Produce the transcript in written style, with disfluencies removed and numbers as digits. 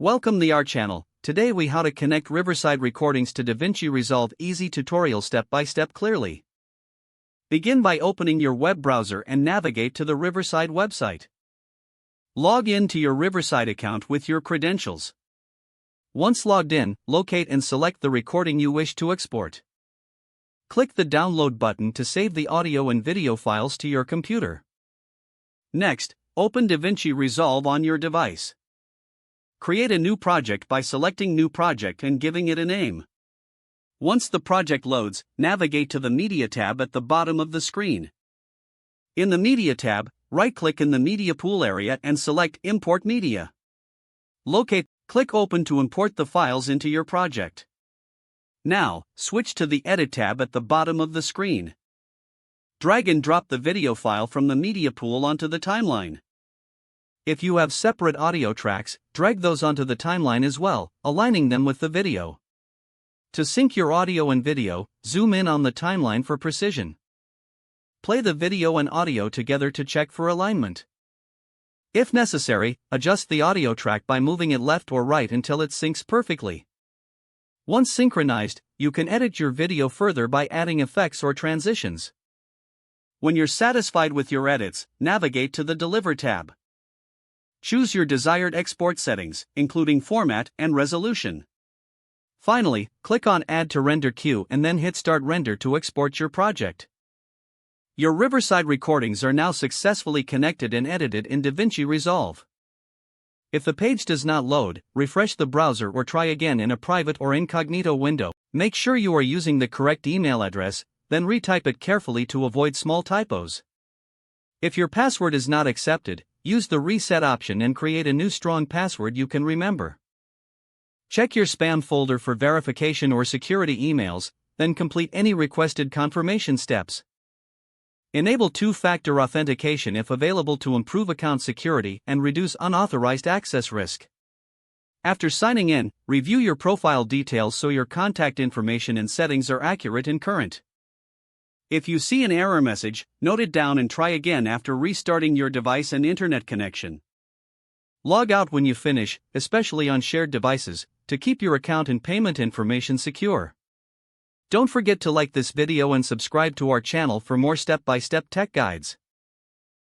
Welcome to our channel. Today we how to connect Riverside recordings to DaVinci Resolve. Easy tutorial step by step clearly. Begin by opening your web browser and navigate to the Riverside website. Log in to your Riverside account with your credentials. Once logged in, locate and select the recording you wish to export. Click the download button to save the audio and video files to your computer. Next, open DaVinci Resolve on your device. Create a new project by selecting New Project and giving it a name. Once the project loads, navigate to the Media tab at the bottom of the screen. In the Media tab, right-click in the Media Pool area and select Import Media. Click Open to import the files into your project. Now, switch to the Edit tab at the bottom of the screen. Drag and drop the video file from the Media Pool onto the timeline. If you have separate audio tracks, drag those onto the timeline as well, aligning them with the video. To sync your audio and video, zoom in on the timeline for precision. Play the video and audio together to check for alignment. If necessary, adjust the audio track by moving it left or right until it syncs perfectly. Once synchronized, you can edit your video further by adding effects or transitions. When you're satisfied with your edits, navigate to the Deliver tab. Choose your desired export settings, including format and resolution. Finally, click on Add to Render Queue and then hit Start Render to export your project. Your Riverside recordings are now successfully connected and edited in DaVinci Resolve. If the page does not load, refresh the browser or try again in a private or incognito window. Make sure you are using the correct email address, then retype it carefully to avoid small typos. If your password is not accepted, use the reset option and create a new strong password you can remember. Check your spam folder for verification or security emails, then complete any requested confirmation steps. Enable two-factor authentication if available to improve account security and reduce unauthorized access risk. After signing in, review your profile details so your contact information and settings are accurate and current. If you see an error message, note it down and try again after restarting your device and internet connection. Log out when you finish, especially on shared devices, to keep your account and payment information secure. Don't forget to like this video and subscribe to our channel for more step-by-step tech guides.